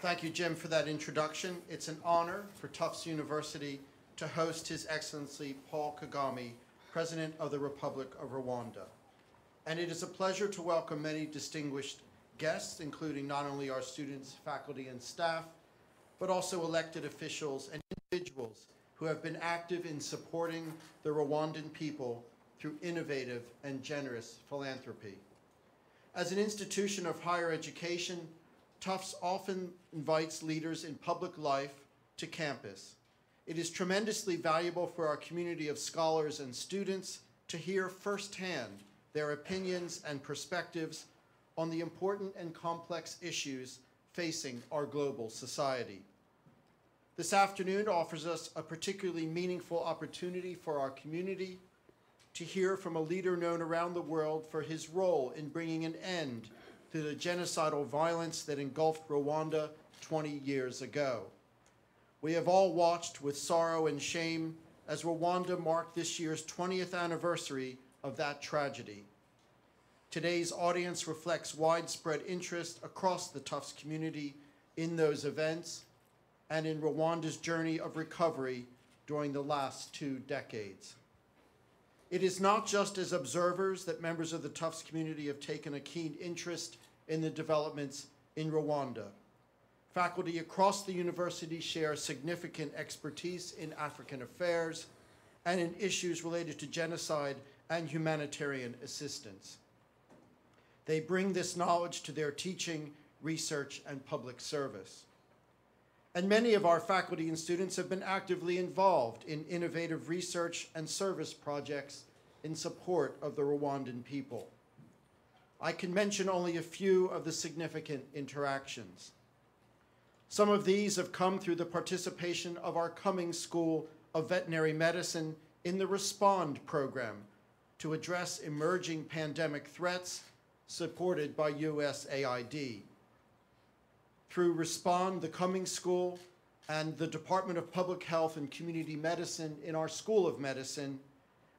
Thank you, Jim, for that introduction. It's an honor for Tufts University to host His Excellency Paul Kagame, President of the Republic of Rwanda. And it is a pleasure to welcome many distinguished guests, including not only our students, faculty, and staff, but also elected officials and individuals who have been active in supporting the Rwandan people through innovative and generous philanthropy. As an institution of higher education, Tufts often invites leaders in public life to campus. It is tremendously valuable for our community of scholars and students to hear firsthand their opinions and perspectives on the important and complex issues facing our global society. This afternoon offers us a particularly meaningful opportunity for our community to hear from a leader known around the world for his role in bringing an end to the genocidal violence that engulfed Rwanda 20 years ago. We have all watched with sorrow and shame as Rwanda marked this year's 20th anniversary of that tragedy. Today's audience reflects widespread interest across the Tufts community in those events and in Rwanda's journey of recovery during the last 2 decades. It is not just as observers that members of the Tufts community have taken a keen interest in the developments in Rwanda. Faculty across the university share significant expertise in African affairs and in issues related to genocide and humanitarian assistance. They bring this knowledge to their teaching, research, and public service. And many of our faculty and students have been actively involved in innovative research and service projects in support of the Rwandan people. I can mention only a few of the significant interactions. Some of these have come through the participation of our Cummings School of Veterinary Medicine in the RESPOND program to address emerging pandemic threats supported by USAID. Through RESPOND, the Cummings School, and the Department of Public Health and Community Medicine in our School of Medicine,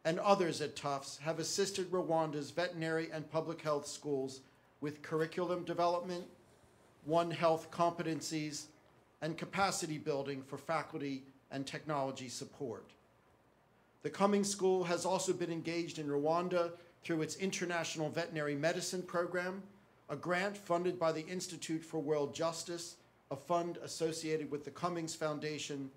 and others at Tufts have assisted Rwanda's veterinary and public health schools with curriculum development, One Health competencies, and capacity building for faculty and technology support. The Cummings School has also been engaged in Rwanda through its International Veterinary Medicine Program, a grant funded by the Institute for World Justice, a fund associated with the Cummings Foundation,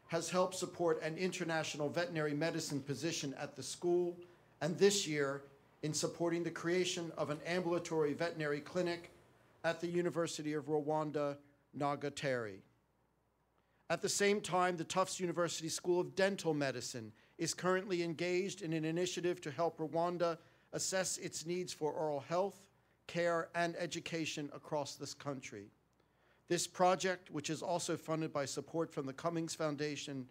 has helped support an international veterinary medicine position at the school, and this year in supporting the creation of an ambulatory veterinary clinic at the University of Rwanda, Nyagatare. At the same time, the Tufts University School of Dental Medicine is currently engaged in an initiative to help Rwanda assess its needs for oral health, care, and education across this country. This project, which is also funded by support from the Cummings Foundation,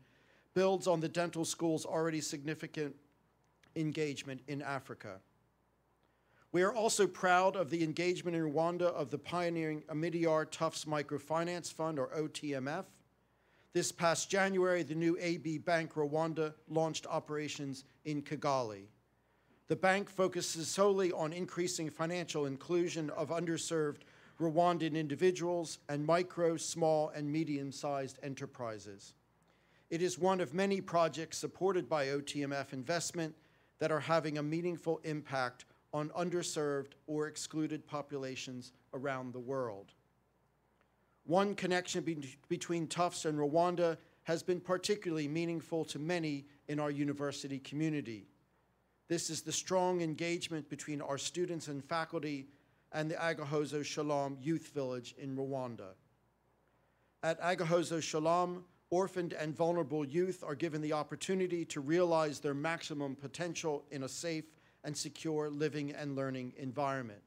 builds on the dental school's already significant engagement in Africa. We are also proud of the engagement in Rwanda of the pioneering Amidyar Tufts Microfinance Fund, or OTMF. This past January, the new AB Bank Rwanda launched operations in Kigali. The bank focuses solely on increasing financial inclusion of underserved Rwandan individuals and micro, small, and medium-sized enterprises. It is one of many projects supported by OTMF investment that are having a meaningful impact on underserved or excluded populations around the world. One connection between Tufts and Rwanda has been particularly meaningful to many in our university community. This is the strong engagement between our students and faculty and the Agahozo Shalom Youth Village in Rwanda. At Agahozo Shalom, orphaned and vulnerable youth are given the opportunity to realize their maximum potential in a safe and secure living and learning environment.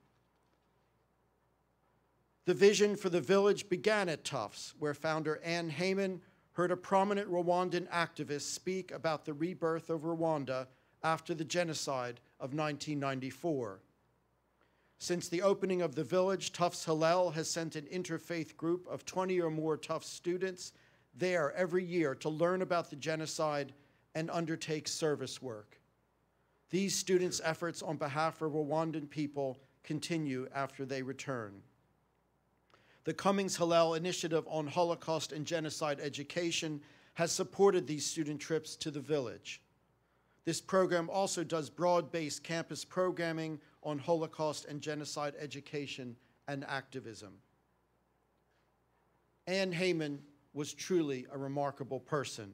The vision for the village began at Tufts, where founder Ann Heyman heard a prominent Rwandan activist speak about the rebirth of Rwanda after the genocide of 1994. Since the opening of the village, Tufts Hillel has sent an interfaith group of 20 or more Tufts students there every year to learn about the genocide and undertake service work. These students' efforts on behalf of Rwandan people continue after they return. The Cummings Hillel Initiative on Holocaust and Genocide Education has supported these student trips to the village. This program also does broad-based campus programming on Holocaust and genocide education and activism. Anne Heyman was truly a remarkable person.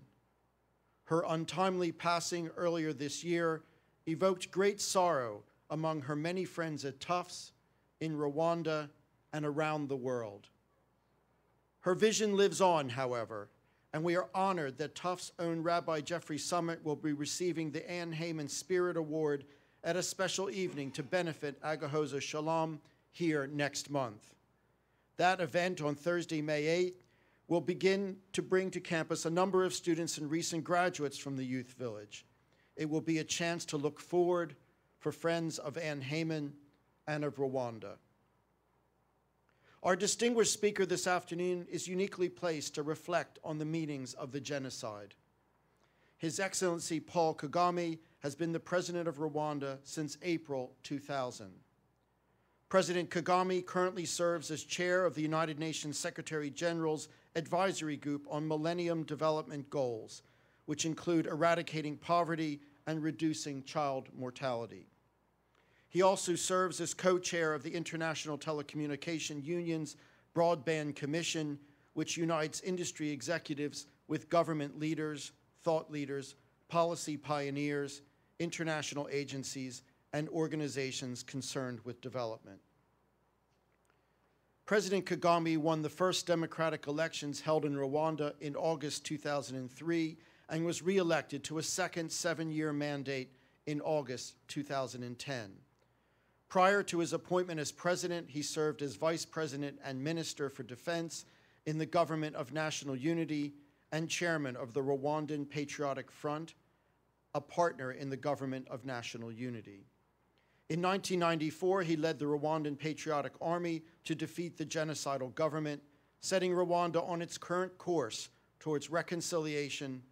Her untimely passing earlier this year evoked great sorrow among her many friends at Tufts, in Rwanda, and around the world. Her vision lives on, however, and we are honored that Tufts' own Rabbi Jeffrey Summit will be receiving the Anne Heyman Spirit Award at a special evening to benefit Agahozo Shalom here next month. That event on Thursday, May 8th, will begin to bring to campus a number of students and recent graduates from the Youth Village. It will be a chance to look forward for friends of Anne Heyman and of Rwanda. Our distinguished speaker this afternoon is uniquely placed to reflect on the meanings of the genocide. His Excellency Paul Kagame has been the president of Rwanda since April 2000. President Kagame currently serves as chair of the United Nations Secretary General's Advisory Group on Millennium Development Goals, which include eradicating poverty and reducing child mortality. He also serves as co-chair of the International Telecommunication Union's Broadband Commission, which unites industry executives with government leaders, thought leaders, policy pioneers, international agencies, and organizations concerned with development. President Kagame won the first democratic elections held in Rwanda in August 2003 and was re-elected to a second 7-year mandate in August 2010. Prior to his appointment as president, he served as vice president and minister for defense in the Government of National Unity and chairman of the Rwandan Patriotic Front, a partner in the Government of National Unity. In 1994, he led the Rwandan Patriotic Army to defeat the genocidal government, setting Rwanda on its current course towards reconciliation,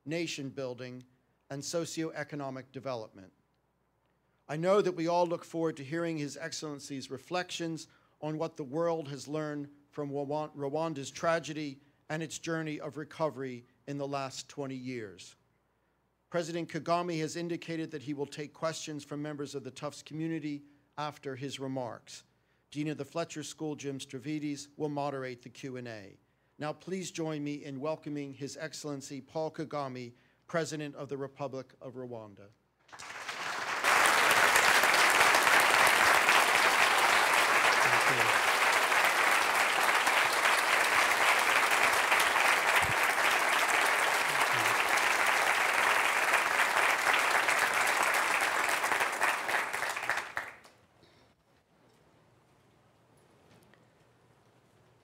nation building, and socioeconomic development. I know that we all look forward to hearing His Excellency's reflections on what the world has learned from Rwanda's tragedy and its journey of recovery in the last 20 years. President Kagame has indicated that he will take questions from members of the Tufts community after his remarks. Dean of the Fletcher School, Jim Stavridis, will moderate the Q&A. Now please join me in welcoming His Excellency Paul Kagame, President of the Republic of Rwanda.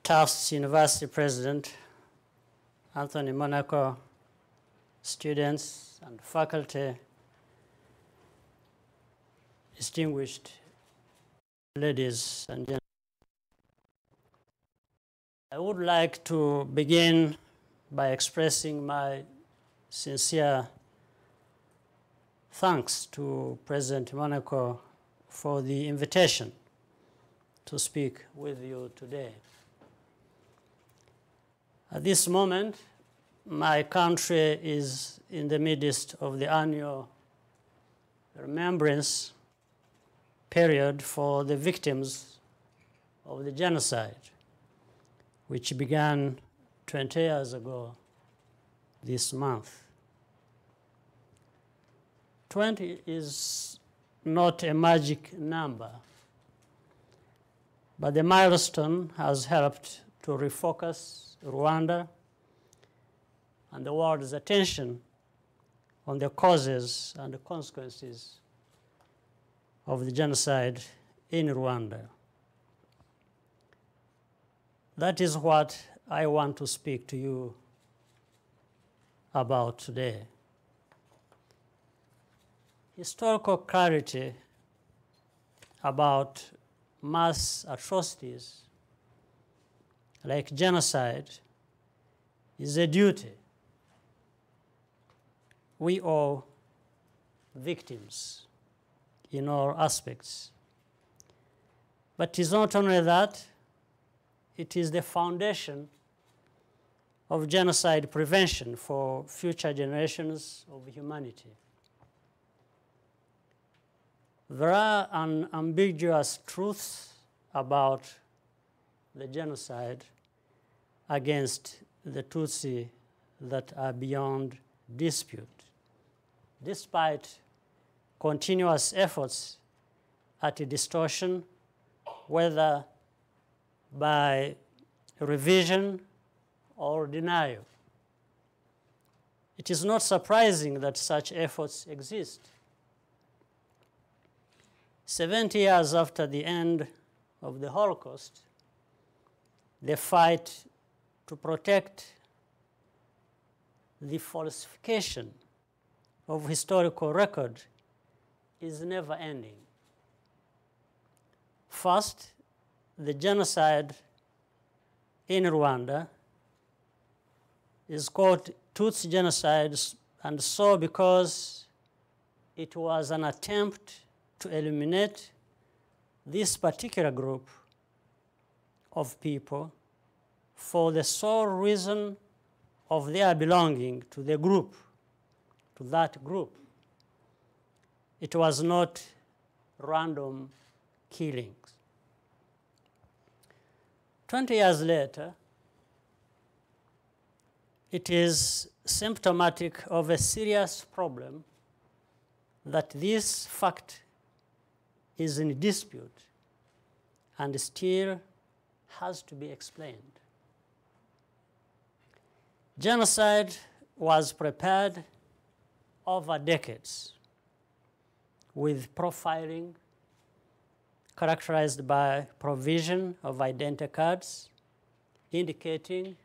Tufts University President Anthony Monaco, students and faculty, distinguished ladies and gentlemen. I would like to begin by expressing my sincere thanks to President Monaco for the invitation to speak with you today. At this moment, my country is in the midst of the annual remembrance period for the victims of the genocide, which began 20 years ago this month. 20 is not a magic number, but the milestone has helped to refocus Rwanda and the world's attention on the causes and the consequences of the genocide in Rwanda. That is what I want to speak to you about today. Historical clarity about mass atrocities like genocide is a duty we owe victims in all aspects. But it is not only that, it is the foundation of genocide prevention for future generations of humanity. There are unambiguous truths about the genocide against the Tutsi that are beyond dispute. Despite continuous efforts at distortion, whether by revision or denial, it is not surprising that such efforts exist. 70 years after the end of the Holocaust, the fight to protect the falsification of historical record is never ending. First, the genocide in Rwanda is called Tutsi genocide, and so because it was an attempt to eliminate this particular group of people for the sole reason of their belonging to the group, to that group. It was not random killings. 20 years later, it is symptomatic of a serious problem that this fact is in dispute and still has to be explained. Genocide was prepared over decades with profiling characterized by provision of identity cards indicating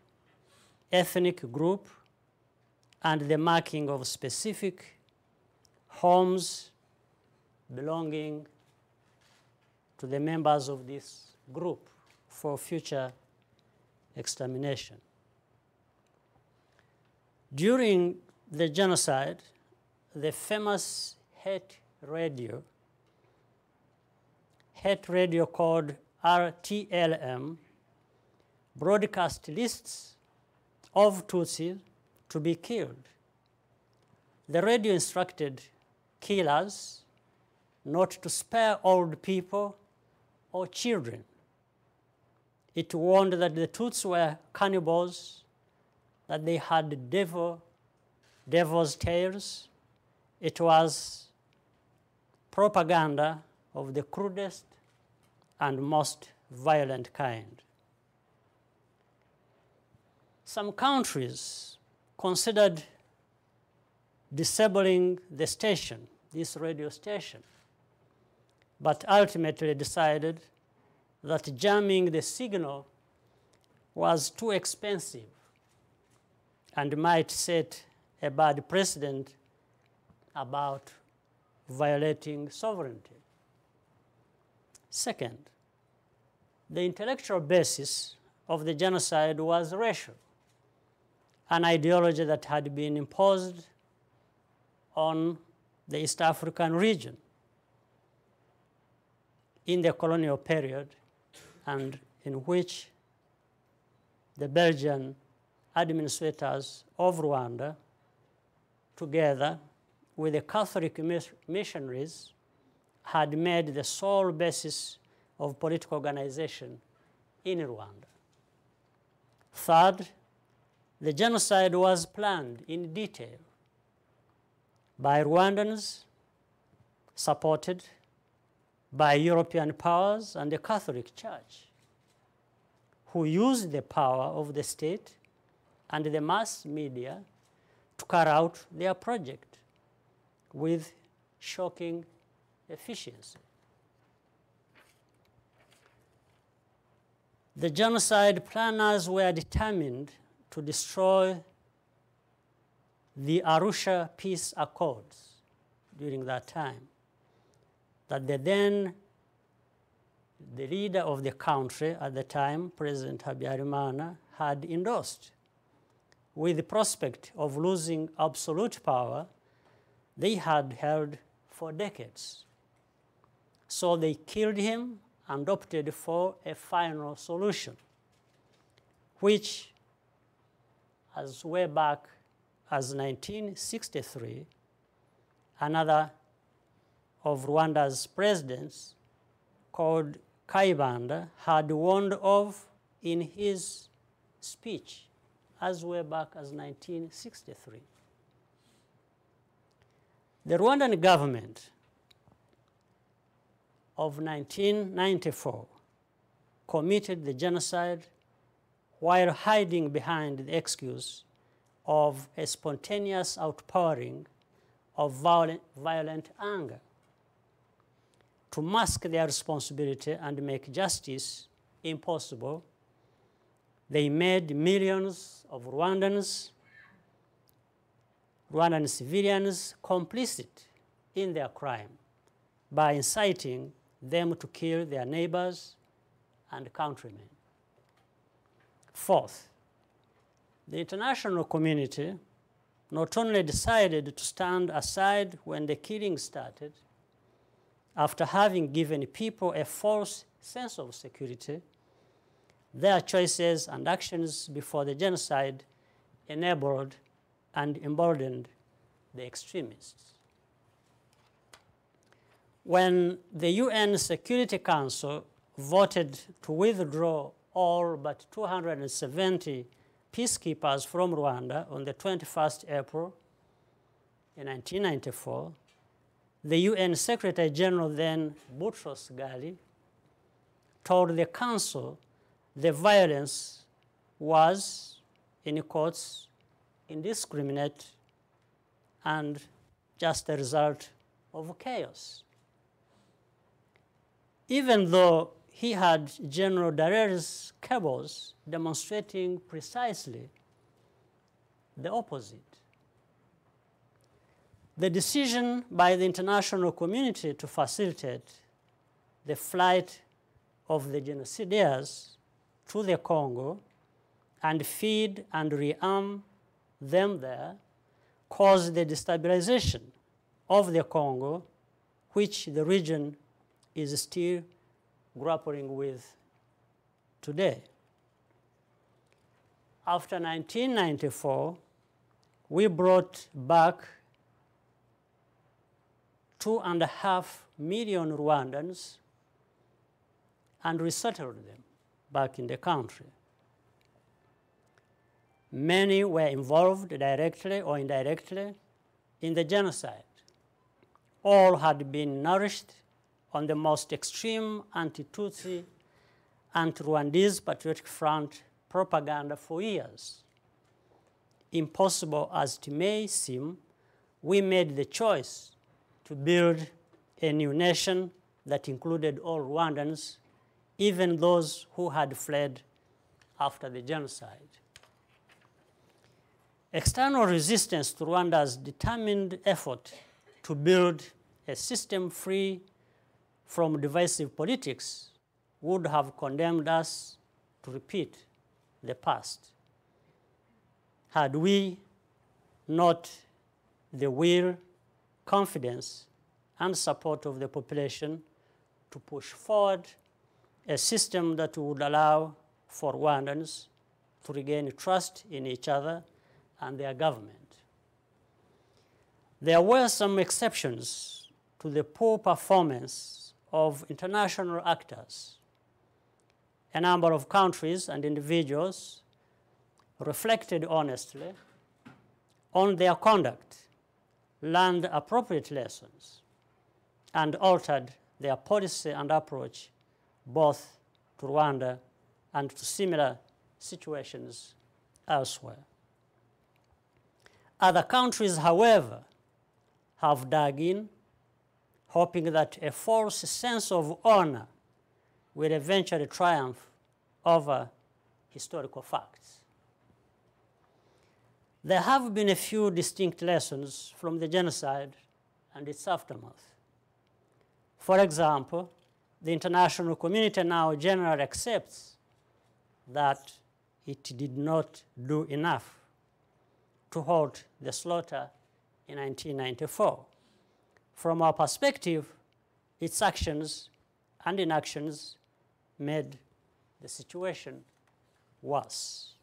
ethnic group and the marking of specific homes belonging to the members of this group for future extermination. During the genocide, the famous hate radio called RTLM broadcast lists of Tutsis to be killed. The radio instructed killers not to spare old people or children. It warned that the Tutsis were cannibals, that they had devil's tails. It was propaganda of the crudest and most violent kind. Some countries considered disabling the station, this radio station, but ultimately decided that jamming the signal was too expensive and might set a bad precedent about violating sovereignty. Second, the intellectual basis of the genocide was racial, an ideology that had been imposed on the East African region in the colonial period, and in which the Belgian administrators of Rwanda, together with the Catholic missionaries, had made the sole basis of political organization in Rwanda. Third, the genocide was planned in detail by Rwandans, supported by European powers and the Catholic Church, who used the power of the state and the mass media to carry out their project with shocking efficiency. The genocide planners were determined to destroy the Arusha Peace Accords during that time, that the leader of the country at the time, President Habyarimana, had endorsed. With the prospect of losing absolute power they had held for decades. So they killed him and opted for a final solution, which, as way back as 1963, another of Rwanda's presidents, called Kayibanda, had warned of in his speech as way back as 1963. The Rwandan government of 1994 committed the genocide while hiding behind the excuse of a spontaneous outpouring of violent anger. To mask their responsibility and make justice impossible, they made millions of Rwandan civilians complicit in their crime by inciting them to kill their neighbors and countrymen. Fourth, the international community not only decided to stand aside when the killing started, after having given people a false sense of security, their choices and actions before the genocide enabled and emboldened the extremists. When the UN Security Council voted to withdraw all but 270 peacekeepers from Rwanda on the 21st April in 1994, the UN Secretary General then, Boutros Ghali, told the Council the violence was, in quotes, indiscriminate and just a result of chaos. Even though he had General Darer's cables demonstrating precisely the opposite. The decision by the international community to facilitate the flight of the genocidaires to the Congo and feed and rearm them there caused the destabilization of the Congo, which the region is still grappling with today. After 1994, we brought back 2.5 million Rwandans and resettled them back in the country. Many were involved directly or indirectly in the genocide. All had been nourished on the most extreme anti-Tutsi, anti-Rwandese Patriotic Front propaganda for years. Impossible as it may seem, we made the choice to build a new nation that included all Rwandans, even those who had fled after the genocide. External resistance to Rwanda's determined effort to build a system free from divisive politics would have condemned us to repeat the past. Had we not the will, confidence, and support of the population to push forward a system that would allow for Rwandans to regain trust in each other and their government. There were some exceptions to the poor performance of international actors. A number of countries and individuals reflected honestly on their conduct, learned appropriate lessons, and altered their policy and approach both to Rwanda and to similar situations elsewhere. Other countries, however, have dug in, hoping that a false sense of honor will eventually triumph over historical facts. There have been a few distinct lessons from the genocide and its aftermath. For example, the international community now generally accepts that it did not do enough to halt the slaughter in 1994. From our perspective, its actions and inactions made the situation worse.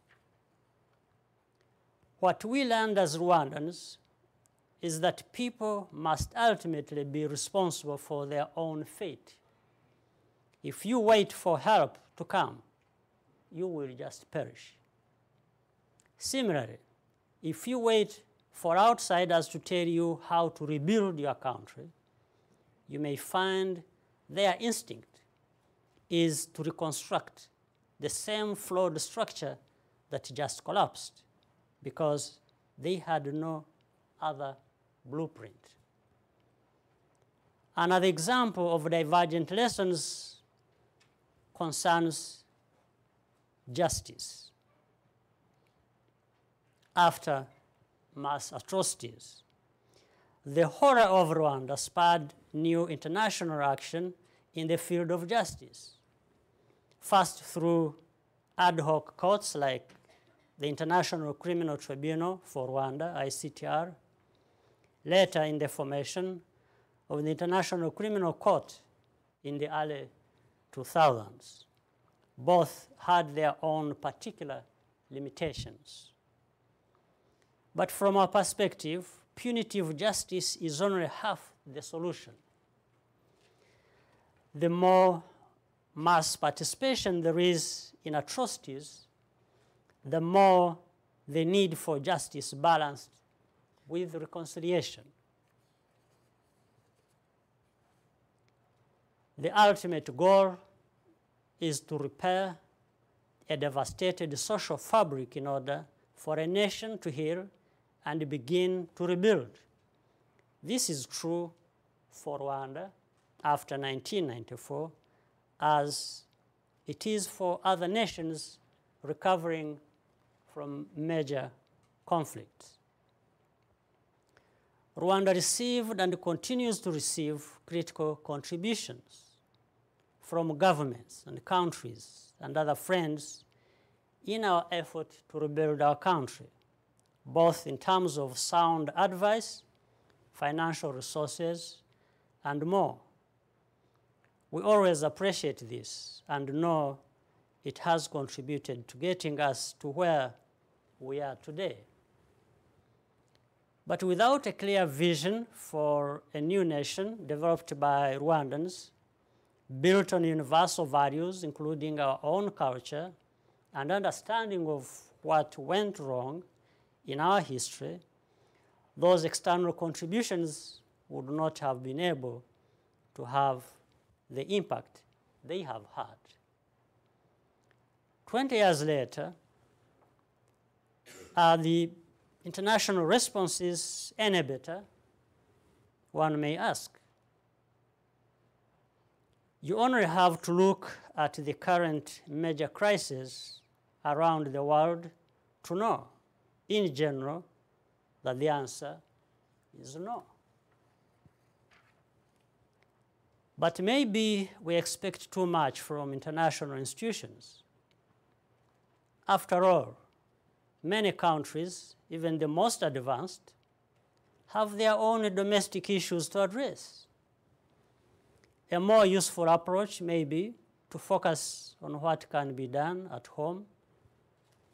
What we learned as Rwandans is that people must ultimately be responsible for their own fate. If you wait for help to come, you will just perish. Similarly, if you wait for outsiders to tell you how to rebuild your country, you may find their instinct is to reconstruct the same flawed structure that just collapsed because they had no other blueprint. Another example of divergent lessons concerns justice. After mass atrocities, the horror of Rwanda spurred new international action in the field of justice. First through ad hoc courts like the International Criminal Tribunal for Rwanda, ICTR, later in the formation of the International Criminal Court in the early 2000s. Both had their own particular limitations. But from our perspective, punitive justice is only half the solution. The more mass participation there is in atrocities, the more the need for justice balanced with reconciliation. The ultimate goal is to repair a devastated social fabric in order for a nation to heal and begin to rebuild. This is true for Rwanda after 1994, as it is for other nations recovering from major conflicts. Rwanda received and continues to receive critical contributions from governments and countries and other friends in our effort to rebuild our country, both in terms of sound advice, financial resources, and more. We always appreciate this and know it has contributed to getting us to where we are today. But without a clear vision for a new nation developed by Rwandans, built on universal values, including our own culture, and understanding of what went wrong in our history, those external contributions would not have been able to have the impact they have had. 20 years later, are the international responses any better? One may ask. You only have to look at the current major crises around the world to know, in general, that the answer is no. But maybe we expect too much from international institutions. After all, many countries, even the most advanced, have their own domestic issues to address. A more useful approach may be to focus on what can be done at home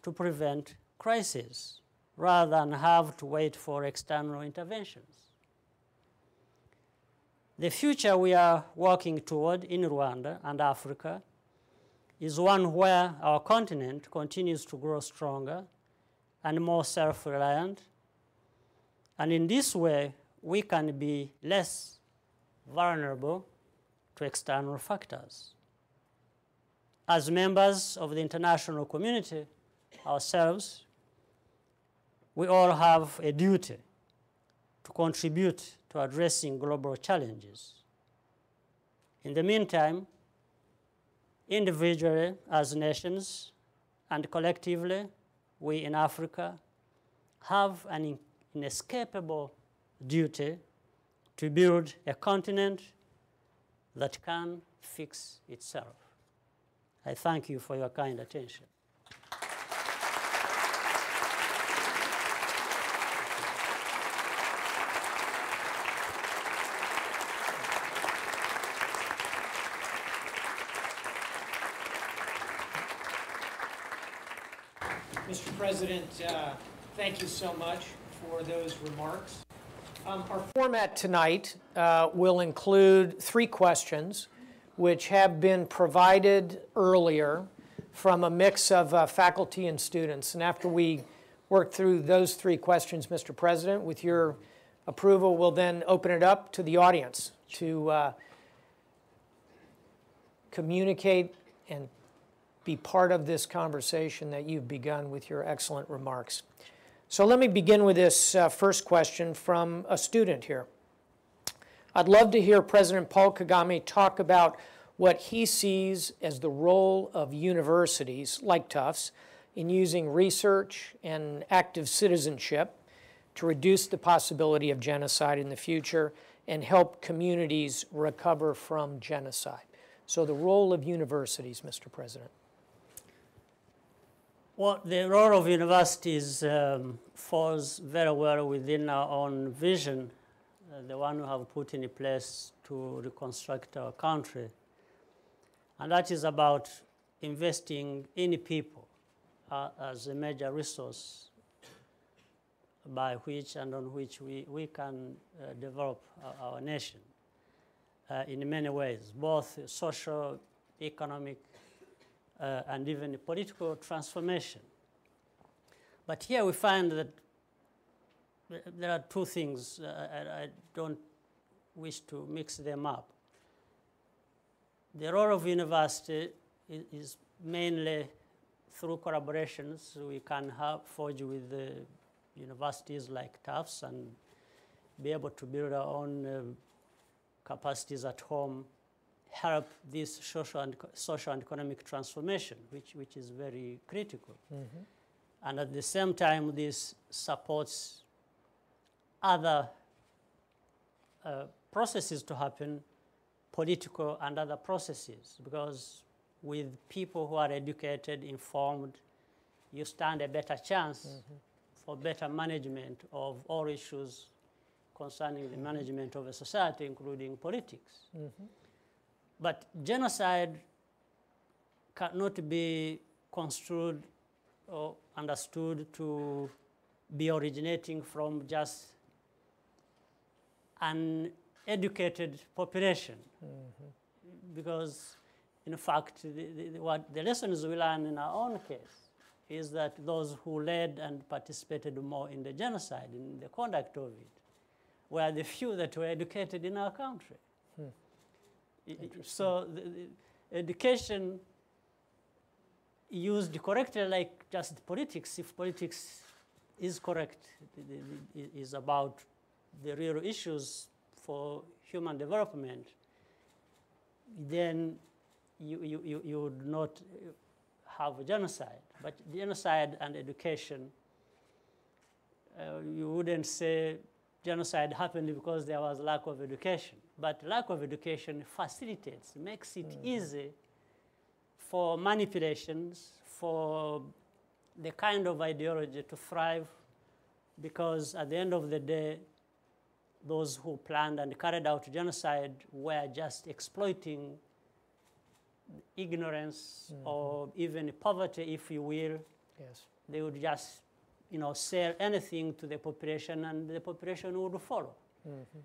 to prevent crises, rather than have to wait for external interventions. The future we are working toward in Rwanda and Africa is one where our continent continues to grow stronger and more self-reliant, and in this way, we can be less vulnerable to external factors. As members of the international community ourselves, we all have a duty to contribute to addressing global challenges. In the meantime, individually as nations and collectively, we in Africa have an inescapable duty to build a continent that can fix itself. I thank you for your kind attention. Mr. President, thank you so much for those remarks. Our format tonight will include 3 questions, which have been provided earlier from a mix of faculty and students. And after we work through those 3 questions, Mr. President, with your approval, we'll then open it up to the audience to communicate and be part of this conversation that you've begun with your excellent remarks. So let me begin with this first question from a student here. I'd love to hear President Paul Kagame talk about what he sees as the role of universities like Tufts in using research and active citizenship to reduce the possibility of genocide in the future and help communities recover from genocide. So the role of universities, Mr. President. Well, the role of universities falls very well within our own vision, the one we have put in place to reconstruct our country. And that is about investing in people as a major resource by which and on which we can develop our nation in many ways, both social, economic, and even political transformation. But here we find that there are 2 things. I don't wish to mix them up. The role of university is mainly through collaborations we can forge with the universities like Tufts and be able to build our own capacities at home, help this social and economic transformation, which is very critical. Mm-hmm. And at the same time, this supports other processes to happen, political and other processes, because with people who are educated, informed, you stand a better chance for better management of all issues concerning the management of a society, including politics. Mm-hmm. But genocide cannot be construed or understood to be originating from just an educated population. Mm-hmm. Because, in fact, the lessons we learn in our own case is that those who led and participated more in the genocide, in the conduct of it, were the few that were educated in our country. So the education used correctly, like just politics, if politics is correct, is about the real issues for human development, then you would not have a genocide. But genocide and education, you wouldn't say genocide happened because there was lack of education. But lack of education facilitates, makes it easy for manipulations, for the kind of ideology to thrive, because at the end of the day, those who planned and carried out genocide were just exploiting ignorance or even poverty, if you will. Yes. They would just, sell anything to the population, and the population would follow. Mm-hmm.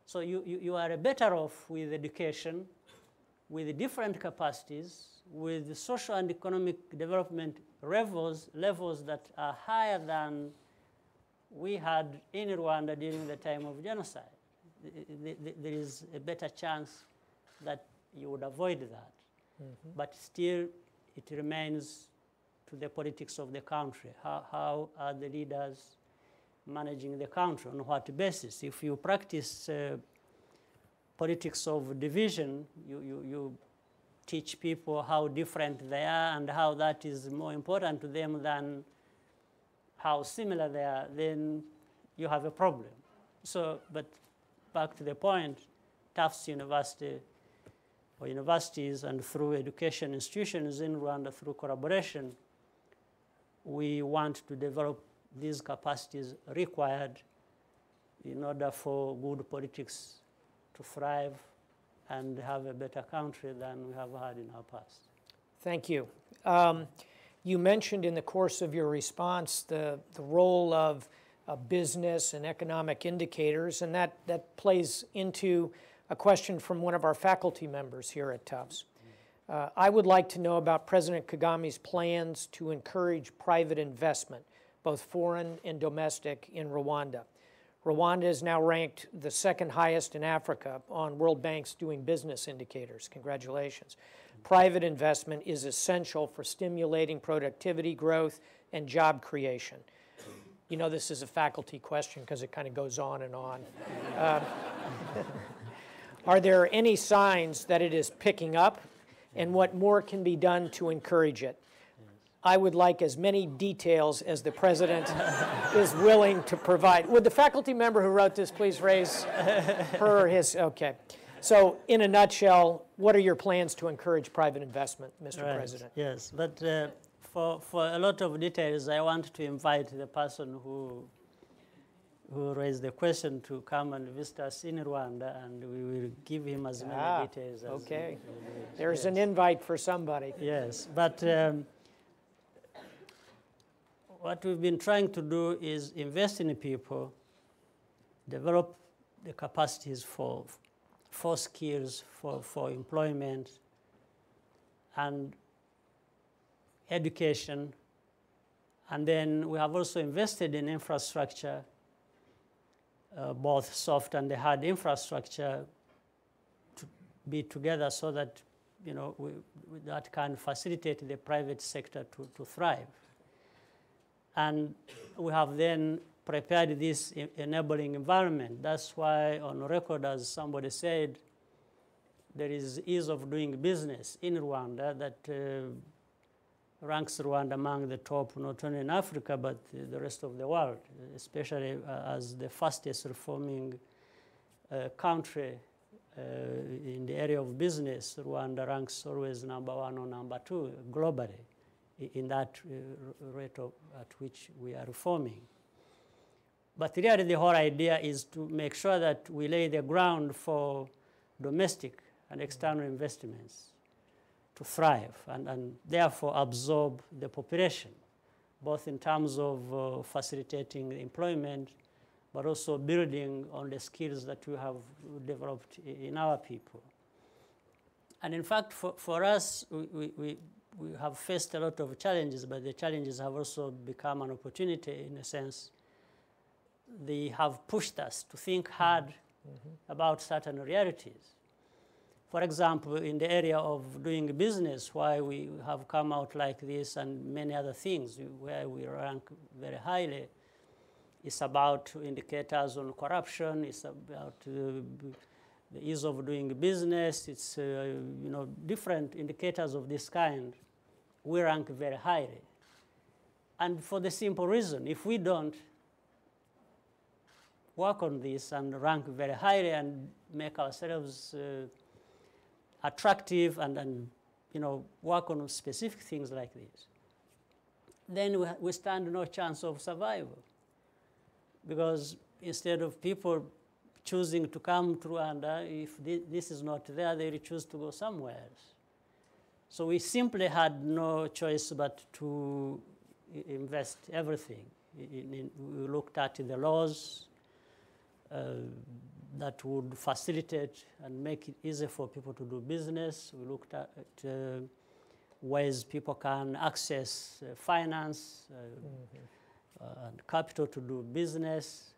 So you are better off with education, with different capacities, with social and economic development levels that are higher than we had in Rwanda during the time of genocide. There is a better chance that you would avoid that. Mm-hmm. But still, it remains to the politics of the country. How are the leaders managing the country? On what basis? If you practice politics of division, you teach people how different they are and how that is more important to them than how similar they are, then you have a problem. So, but back to the point, Tufts University or universities and through education institutions in Rwanda through collaboration, we want to develop these capacities required in order for good politics to thrive and have a better country than we have had in our past. Thank you. You mentioned in the course of your response the role of business and economic indicators, and that plays into a question from one of our faculty members here at Tufts. I would like to know about President Kagame's plans to encourage private investment, both foreign and domestic, in Rwanda. Rwanda is now ranked the second highest in Africa on World Bank's Doing Business indicators. Congratulations. Private investment is essential for stimulating productivity growth and job creation. You know, this is a faculty question because it kind of goes on and on. Are there any signs that it is picking up, and what more can be done to encourage it? I would like as many details as the President is willing to provide. Would the faculty member who wrote this please raise her or his? Okay. So in a nutshell, what are your plans to encourage private investment, Mr. President? Yes, but for a lot of details, I want to invite the person who raised the question to come and visit us in Rwanda, and we will give him as many details as okay. There's an invite for somebody. Yes, but what we've been trying to do is invest in people, develop the capacities for skills, for employment, and education. And then we have also invested in infrastructure, both soft and the hard infrastructure, to be together so that, you know, that can facilitate the private sector to thrive. And we have then prepared this enabling environment. That's why on record, as somebody said, there is ease of doing business in Rwanda that ranks Rwanda among the top, not only in Africa, but the rest of the world, especially as the fastest reforming country in the area of business. Rwanda ranks always number 1 or number 2 globally in that rate at which we are reforming. But really the whole idea is to make sure that we lay the ground for domestic and external investments to thrive and therefore absorb the population, both in terms of facilitating employment, but also building on the skills that we have developed in our people. And in fact, for us, we have faced a lot of challenges, but the challenges have also become an opportunity in a sense. They have pushed us to think hard about certain realities. For example, in the area of doing business, why we have come out like this and many other things where we rank very highly, it's about indicators on corruption, it's about the ease of doing business, it's you know, different indicators of this kind. We rank very highly. And for the simple reason, if we don't work on this and rank very highly and make ourselves attractive and you know, work on specific things like this, then we stand no chance of survival. Because instead of people choosing to come to Rwanda, if this is not there, they choose to go somewhere else. So we simply had no choice but to invest everything. We looked at the laws that would facilitate and make it easier for people to do business. We looked at ways people can access finance and capital to do business,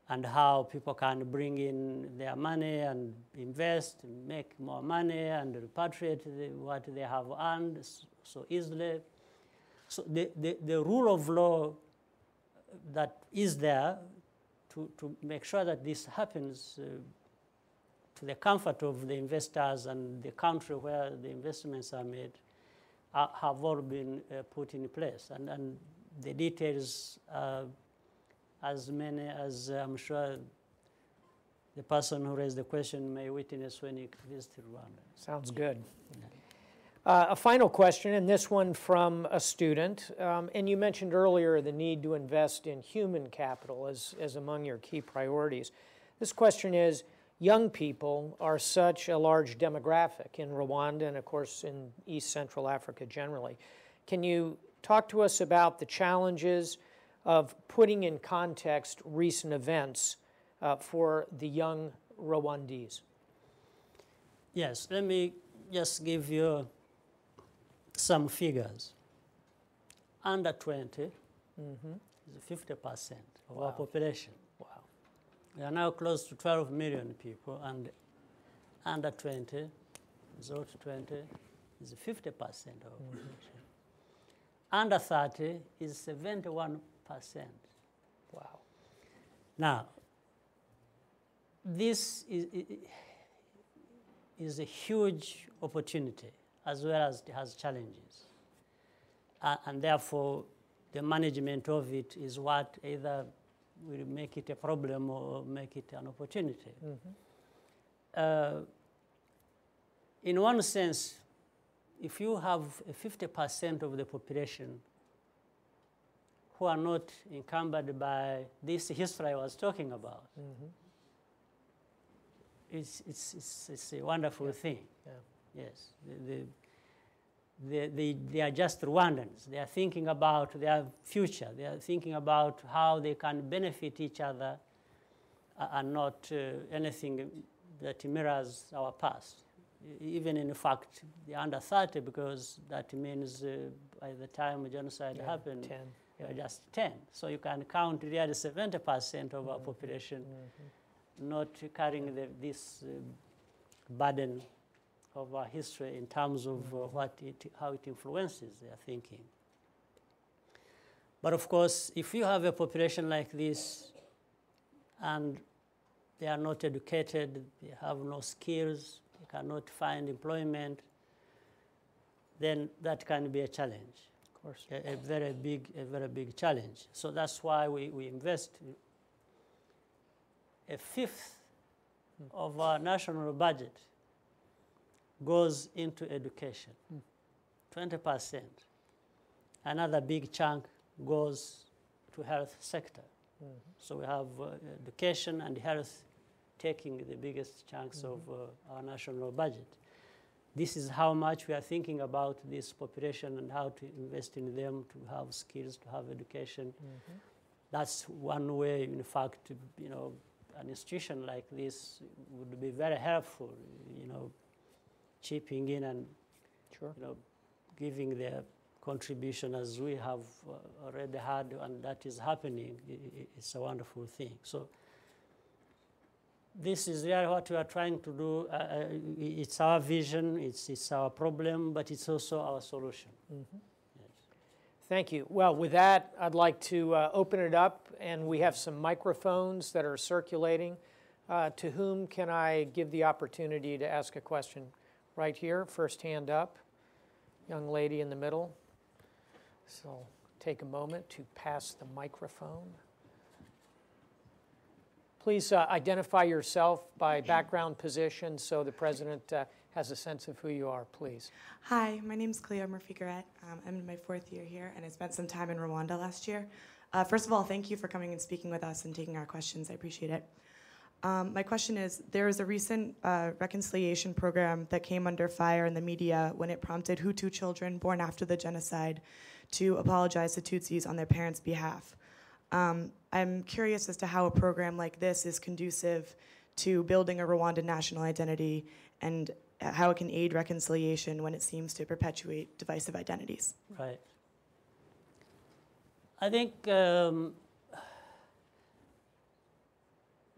and how people can bring in their money and invest and make more money and repatriate what they have earned so easily. So the rule of law that is there to make sure that this happens to the comfort of the investors and the country where the investments are made have all been put in place. And the details are as many as I'm sure the person who raised the question may witness when he visits Rwanda. Sounds good. A final question, and this one from a student. And you mentioned earlier the need to invest in human capital as among your key priorities. This question is, young people are such a large demographic in Rwanda and, of course, in East Central Africa generally. Can you talk to us about the challenges of putting in context recent events for the young Rwandese. Yes, let me just give you some figures. Under 20 is 50% of our population. Wow. We are now close to 12 million people, and under 20, 0 to 20, is 50% of our population. Under 30 is 71%. Wow. Now, this is a huge opportunity as well as it has challenges. And therefore, the management of it is what either will make it a problem or make it an opportunity. In one sense, if you have 50% of the population who are not encumbered by this history I was talking about, it's a wonderful thing. Yeah. Yes, they are just Rwandans. They are thinking about their future. They are thinking about how they can benefit each other and not anything that mirrors our past. Even in fact, the under 30, because that means by the time genocide happened, 10. they were just 10. So you can count really 70% of our population not carrying this burden of our history in terms of how it influences their thinking. But of course, if you have a population like this and they are not educated, they have no skills, they cannot find employment, then that can be a challenge. Of course. A very big challenge. So that's why we invest a fifth of our national budget goes into education, 20%. Another big chunk goes to health sector. So we have education and health taking the biggest chunks of our national budget. This is how much we are thinking about this population and how to invest in them, to have skills, to have education. That's one way, in fact, an institution like this would be very helpful, chipping in and giving their contribution as we have already had, and that is happening. It's a wonderful thing. So this is really what we are trying to do. It's our vision, it's our problem, but it's also our solution. Yes. Thank you. Well, with that, I'd like to open it up, and we have some microphones that are circulating. To whom can I give the opportunity to ask a question? Right here, first hand up, young lady in the middle. So I'll take a moment to pass the microphone. Please identify yourself by background position so the president has a sense of who you are, please. Hi, my name is Cleo Murphy-Garrett. I'm in my 4th year here, and I spent some time in Rwanda last year. First of all, thank you for coming and speaking with us and taking our questions. I appreciate it. My question is, there was a recent reconciliation program that came under fire in the media when it prompted Hutu children born after the genocide to apologize to Tutsis on their parents' behalf. I'm curious as to how a program like this is conducive to building a Rwandan national identity and how it can aid reconciliation when it seems to perpetuate divisive identities. Right. I think the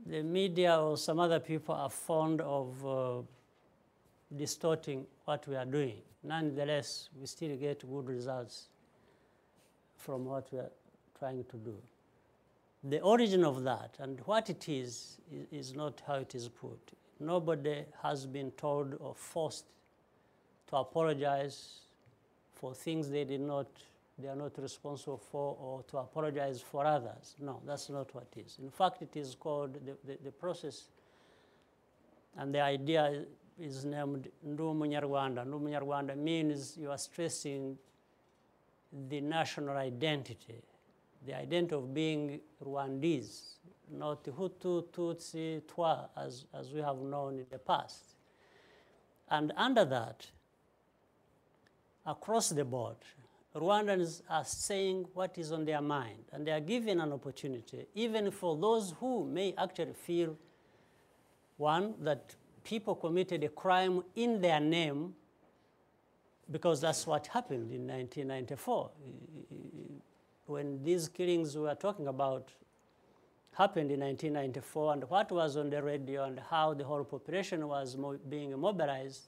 media or some other people are fond of distorting what we are doing. Nonetheless, we still get good results from what we are trying to do. The origin of that and what it is not how it is put. Nobody has been told or forced to apologize for things they are not responsible for, or to apologize for others. No, that's not what it is. In fact, it is called the process, and the idea is named Ndu Munyarwanda. Ndu Munyarwanda means you are stressing the national identity, the identity of being Rwandese, not Hutu, Tutsi, Twa, as we have known in the past. And under that, across the board, Rwandans are saying what is on their mind, and they are given an opportunity, even for those who may actually feel, one, that people committed a crime in their name, because that's what happened in 1994. When these killings we are talking about happened in 1994, and what was on the radio and how the whole population was being mobilized,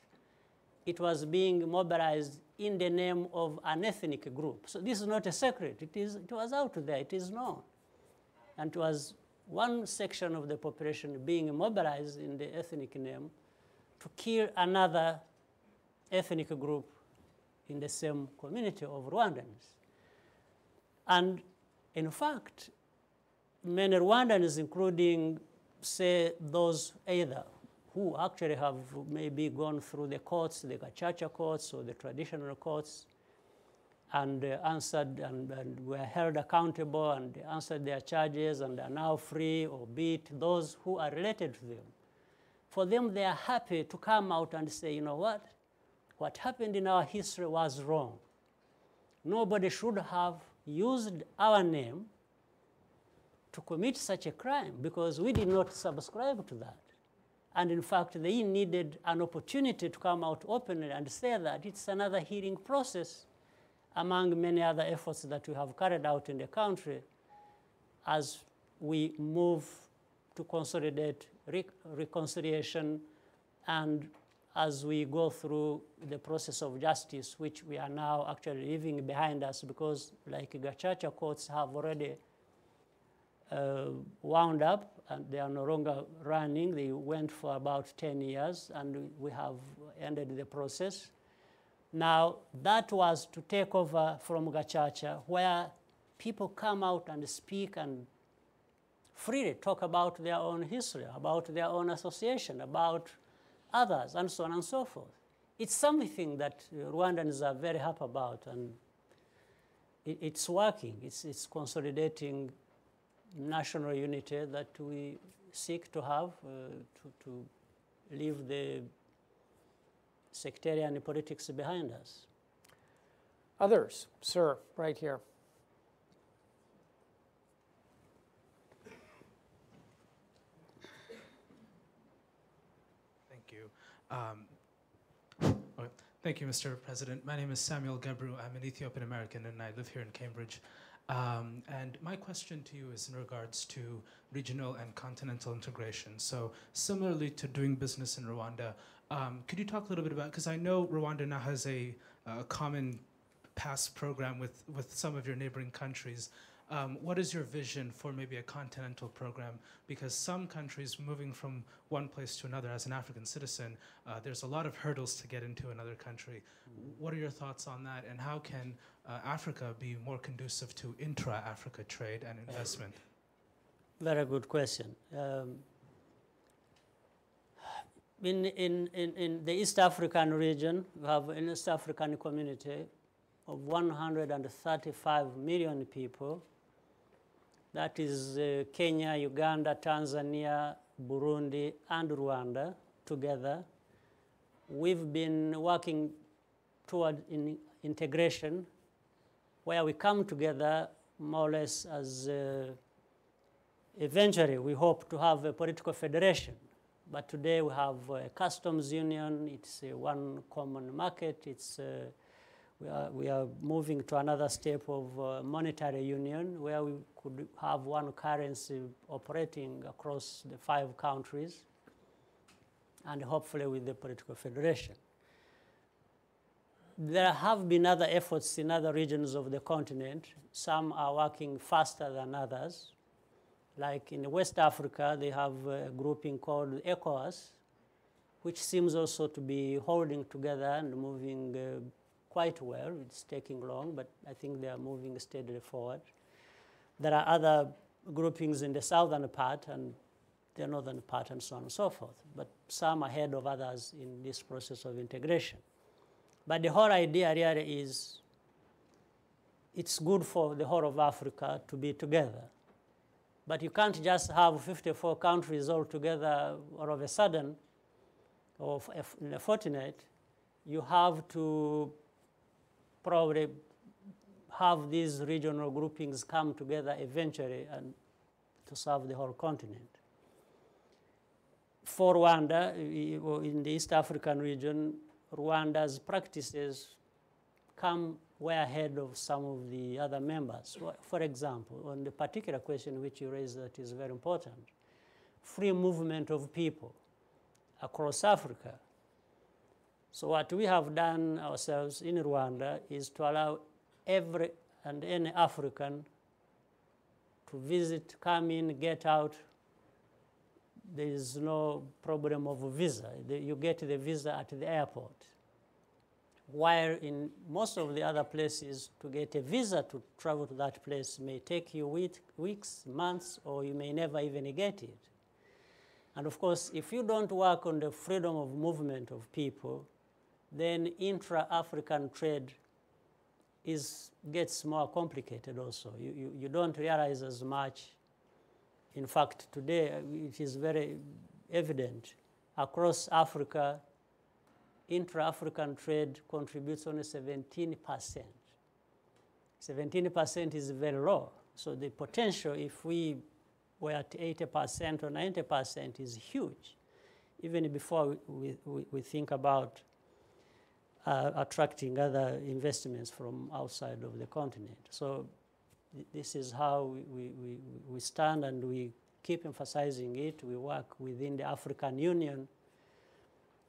it was being mobilized in the name of an ethnic group. So this is not a secret. It was out there. It is known. And it was one section of the population being mobilized in the ethnic name to kill another ethnic group in the same community of Rwandans. And in fact, many Rwandans, including, say, those either who actually have maybe gone through the courts, the Gacaca courts or the traditional courts, and answered and were held accountable and answered their charges and are now free, or beat those who are related to them. For them, they are happy to come out and say, you know what? What happened in our history was wrong. Nobody should have used our name to commit such a crime, because we did not subscribe to that. And in fact, they needed an opportunity to come out openly and say that it's another healing process among many other efforts that we have carried out in the country as we move to consolidate reconciliation, and as we go through the process of justice, which we are now actually leaving behind us, because like Gacaca courts have already wound up, and they are no longer running. They went for about 10 years, and we have ended the process. Now, that was to take over from Gacaca, where people come out and speak and freely talk about their own history, about their own association, about others, and so on and so forth. It's something that Rwandans are very happy about, and it's working. It's consolidating national unity that we seek to have, to leave the sectarian politics behind us. Others, sir, right here. Thank you. Thank you, Mr. President. My name is Samuel Gabru. I'm an Ethiopian American, and I live here in Cambridge. And my question to you is in regards to regional and continental integration. So similarly to doing business in Rwanda, could you talk a little bit about, because I know Rwanda now has a common pass program with some of your neighboring countries. What is your vision for maybe a continental program? Because some countries moving from one place to another as an African citizen, there's a lot of hurdles to get into another country. What are your thoughts on that, and how can Africa be more conducive to intra-Africa trade and investment? Very good question. In the East African region, we have an East African community of 135 million people. That is Kenya, Uganda, Tanzania, Burundi, and Rwanda together. We've been working toward integration, where we come together more or less as eventually we hope to have a political federation. But today we have a customs union. It's one common market. We are moving to another step of monetary union, where we could have one currency operating across the 5 countries, and hopefully with the political federation. There have been other efforts in other regions of the continent. Some are working faster than others. Like in West Africa, they have a grouping called ECOWAS, which seems also to be holding together and moving quite well. It's taking long, but I think they are moving steadily forward. There are other groupings in the southern part and the northern part, and so on and so forth, but some ahead of others in this process of integration. But the whole idea really is it's good for the whole of Africa to be together. But you can't just have 54 countries all together all of a sudden, or in a fortnight. You have to probably have these regional groupings come together eventually and to serve the whole continent. For Rwanda, in the East African region, Rwanda's practices come way ahead of some of the other members. For example, on the particular question which you raised that is very important, free movement of people across Africa. So what we have done ourselves in Rwanda is to allow every and any African to visit, come in, get out. There is no problem of a visa. You get the visa at the airport. While in most of the other places, to get a visa to travel to that place may take you weeks, months, or you may never even get it. And of course, if you don't work on the freedom of movement of people, then intra-African trade gets more complicated also. You don't realize as much. In fact, today it is very evident across Africa, intra-African trade contributes only 17%. 17% is very low. So the potential, if we were at 80% or 90%, is huge, even before we think about attracting other investments from outside of the continent. So this is how we stand, and we keep emphasizing it. We work within the African Union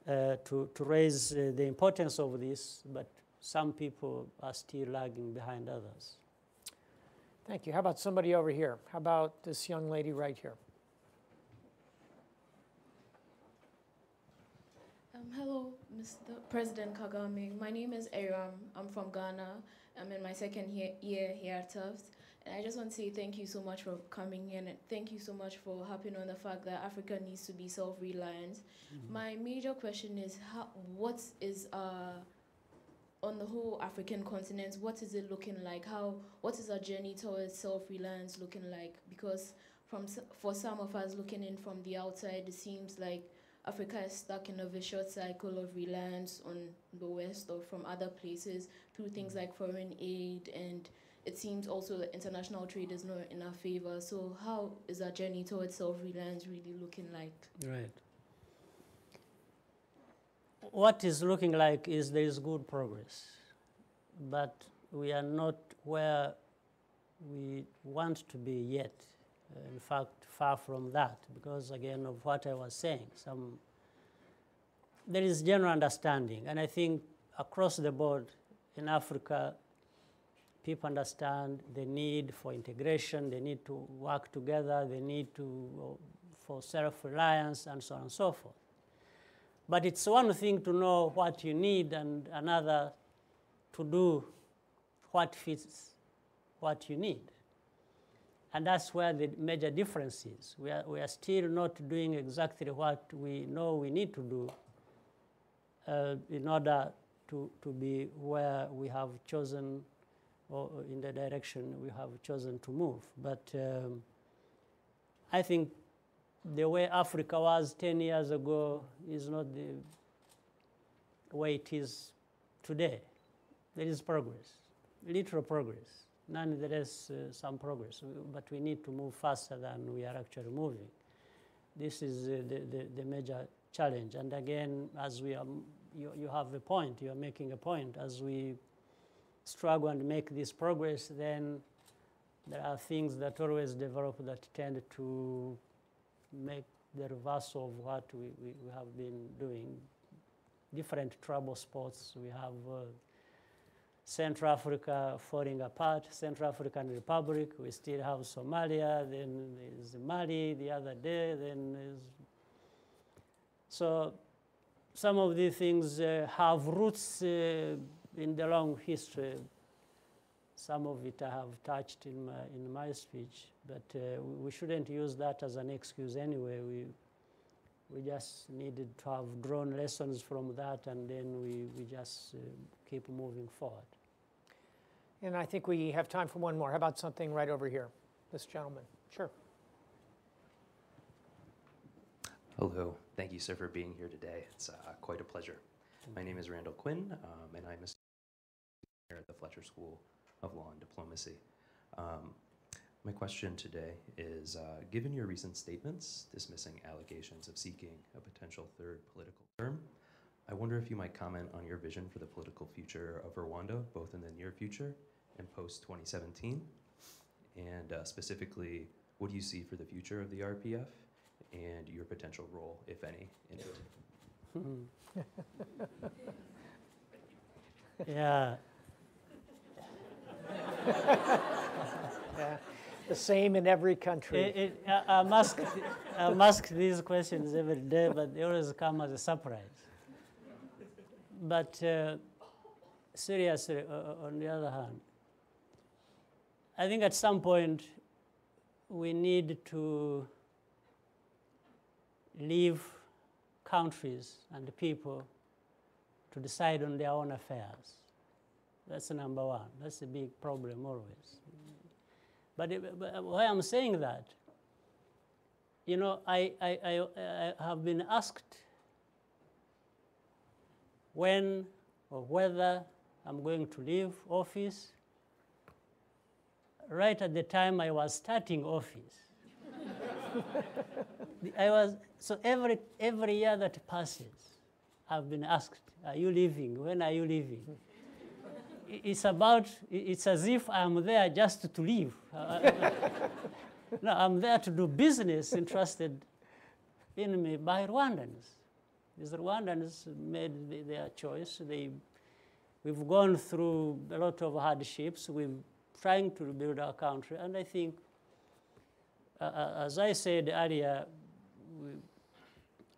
to raise the importance of this, but some people are still lagging behind others. Thank you. How about somebody over here? How about this young lady right here? Hello, Mr. President Kagame. My name is Aram. I'm from Ghana. I'm in my second year here at Tufts. And I just want to say thank you so much for coming in, and thank you so much for harping on the fact that Africa needs to be self-reliant. Mm-hmm. My major question is, what is, on the whole African continent, what is it looking like? What is our journey towards self-reliance looking like? Because for some of us looking in from the outside, it seems like Africa is stuck in a vicious cycle of reliance on the West or from other places through things like foreign aid, and it seems also that international trade is not in our favor. So how is our journey towards self-reliance really looking like? Right. What is looking like is there is good progress, but we are not where we want to be yet. In fact, far from that, because again of what I was saying, there is general understanding, and I think across the board in Africa, people understand the need for integration, the need to work together, the need for self-reliance, and so on and so forth. But it's one thing to know what you need, and another to do what fits what you need. And that's where the major difference is. We are still not doing exactly what we know we need to do in order to be where we have chosen, or in the direction we have chosen to move. But I think the way Africa was 10 years ago is not the way it is today. There is progress, literal progress. Nonetheless, some progress, but we need to move faster than we are actually moving. This is the major challenge. And again, as you have a point, you are making a point. As we struggle and make this progress, then there are things that always develop that tend to make the reverse of what we have been doing. Different trouble spots. We have Central Africa falling apart, Central African Republic, we still have Somalia, then there's Mali the other day, then there's... So some of these things have roots in the long history. Some of it I have touched in my speech, but we shouldn't use that as an excuse anyway. We just needed to have drawn lessons from that, and then we just keep moving forward. And I think we have time for one more. How about something right over here? This gentleman. Sure. Hello. Thank you, sir, for being here today. It's quite a pleasure. My name is Randall Quinn, and I'm a student here at the Fletcher School of law and diplomacy. My question today is, given your recent statements dismissing allegations of seeking a potential third political term, I wonder if you might comment on your vision for the political future of Rwanda, both in the near future and post-2017, and specifically, what do you see for the future of the RPF and your potential role, if any, in it? Yeah. Yeah. The same in every country. I'm asked these questions every day, but they always come as a surprise. But seriously, on the other hand, I think at some point we need to leave countries and the people to decide on their own affairs. That's number one. That's a big problem always. But why I'm saying that, you know, I have been asked when or whether I'm going to leave office right at the time I was starting office. So every year that passes, I've been asked, are you leaving? When are you leaving? It's as if I'm there just to leave. No, I'm there to do business entrusted in me by Rwandans. These Rwandans made their choice. We've gone through a lot of hardships. We're trying to rebuild our country. And I think, as I said earlier,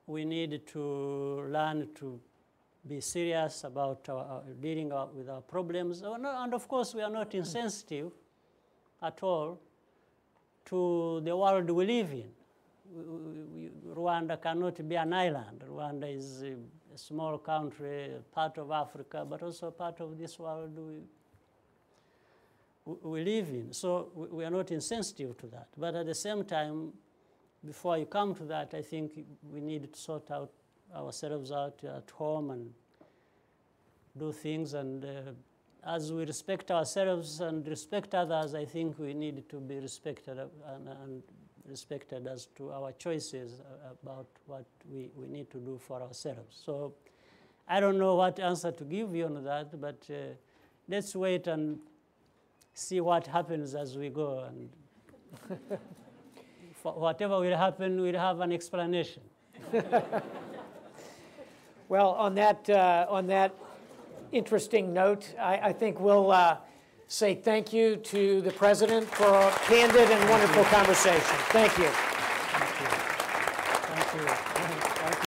we need to learn to be serious about dealing with our problems. And of course, we are not insensitive at all to the world we live in. Rwanda cannot be an island. Rwanda is a small country, part of Africa, but also part of this world we live in. So we are not insensitive to that. But at the same time, before you come to that, I think we need to sort out ourselves out at home and do things. And as we respect ourselves and respect others, I think we need to be respected and respected as to our choices about what we need to do for ourselves. So I don't know what answer to give you on that, but let's wait and see what happens as we go. And whatever will happen, we'll have an explanation. Well, on that interesting note, I think we'll say thank you to the President for a candid and wonderful conversation. Thank you. Thank you. Thank you.